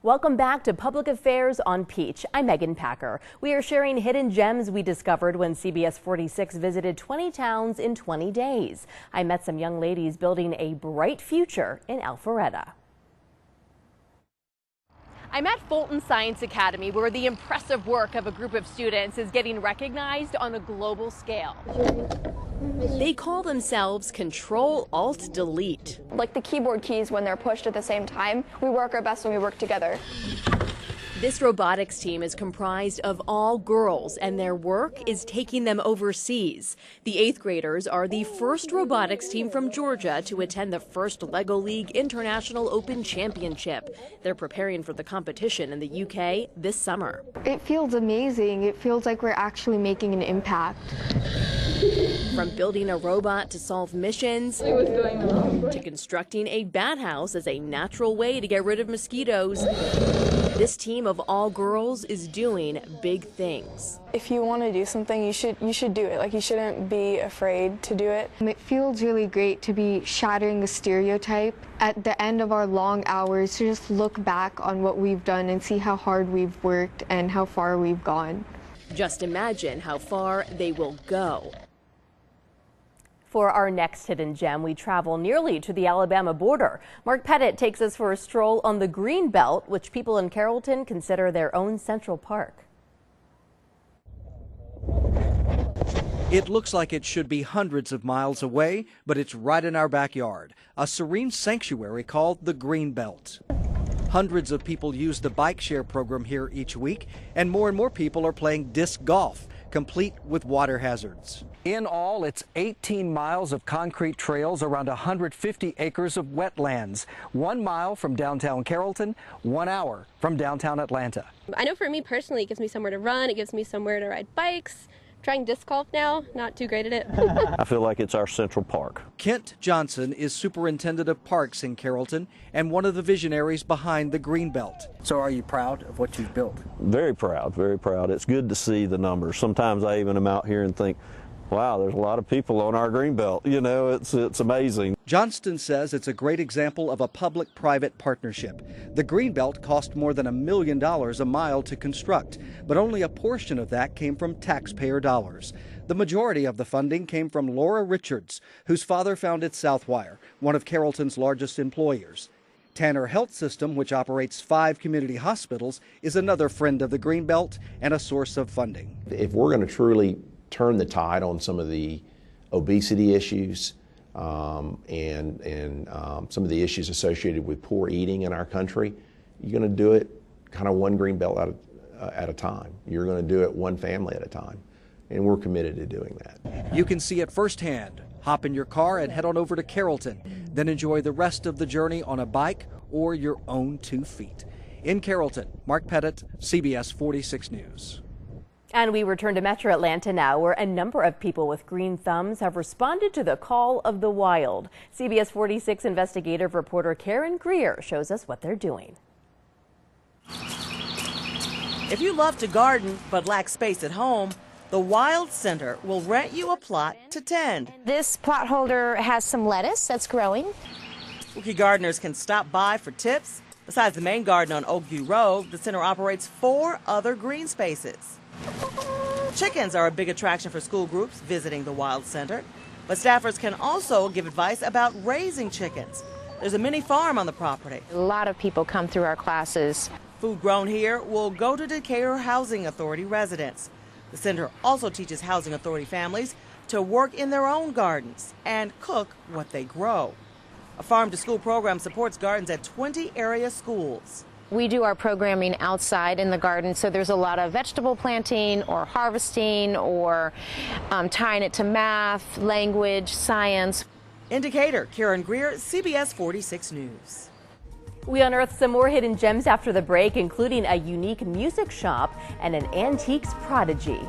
Welcome back to Public Affairs on Peach. I'm Megan Packer. We are sharing hidden gems we discovered when CBS 46 visited 20 towns in 20 days. I met some young ladies building a bright future in Alpharetta. I'm at Fulton Science Academy, where the impressive work of a group of students is getting recognized on a global scale. They call themselves Control-Alt-Delete. Like the keyboard keys when they're pushed at the same time, we work our best when we work together. This robotics team is comprised of all girls, and their work is taking them overseas. The 8th graders are the first robotics team from Georgia to attend the first LEGO League International Open Championship. They're preparing for the competition in the UK this summer. It feels amazing. It feels like we're actually making an impact. From building a robot to solve missions, to constructing a bat house as a natural way to get rid of mosquitoes, this team of all girls is doing big things. If you want to do something, you should do it. Like, you shouldn't be afraid to do it. It feels really great to be shattering the stereotype at the end of our long hours, to just look back on what we've done and see how hard we've worked and how far we've gone. Just imagine how far they will go. For our next hidden gem, we travel nearly to the Alabama border. Mark Pettit takes us for a stroll on the Green Belt, which people in Carrollton consider their own Central Park. It looks like it should be hundreds of miles away, but it's right in our backyard, a serene sanctuary called the Green Belt. Hundreds of people use the bike share program here each week, and more people are playing disc golf, complete with water hazards. In all, it's 18 miles of concrete trails, around 150 acres of wetlands, 1 mile from downtown Carrollton, 1 hour from downtown Atlanta. I know for me personally, it gives me somewhere to run, it gives me somewhere to ride bikes. Trying disc golf now, not too great at it. I feel like it's our Central Park. Kent Johnson is superintendent of parks in Carrollton and one of the visionaries behind the Green Belt. So are you proud of what you've built? Very proud, very proud. It's good to see the numbers. Sometimes I even am out here and think, wow, there's a lot of people on our green belt. You know, it's amazing. Johnston says it's a great example of a public-private partnership. The green belt cost more than $1 million a mile to construct, but only a portion of that came from taxpayer dollars. The majority of the funding came from Laura Richards, whose father founded Southwire, one of Carrollton's largest employers. Tanner Health System, which operates 5 community hospitals, is another friend of the green belt and a source of funding. If we're going to truly turn the tide on some of the obesity issues and some of the issues associated with poor eating in our country, you're going to do it kind of one green belt at a time. You're going to do it one family at a time, and we're committed to doing that. You can see it firsthand. Hop in your car and head on over to Carrollton, then enjoy the rest of the journey on a bike or your own 2 feet. In Carrollton, Mark Pettit, CBS 46 News. And we return to Metro Atlanta now, where a number of people with green thumbs have responded to the call of the wild. CBS 46 investigative reporter Karen Greer shows us what they're doing. If you love to garden but lack space at home, the Wild Center will rent you a plot to tend. This plot holder has some lettuce that's growing. Rookie gardeners can stop by for tips. Besides the main garden on Oakview Road, the center operates 4 other green spaces. Chickens are a big attraction for school groups visiting the Wild Center, but staffers can also give advice about raising chickens. There's a mini farm on the property. A lot of people come through our classes. Food grown here will go to Decatur Housing Authority residents. The center also teaches Housing Authority families to work in their own gardens and cook what they grow. A farm-to-school program supports gardens at 20 area schools. We do our programming outside in the garden, so there's a lot of vegetable planting or harvesting or tying it to math, language, science. In Decatur, Karen Greer, CBS 46 News. We unearthed some more hidden gems after the break, including a unique music shop and an antiques prodigy.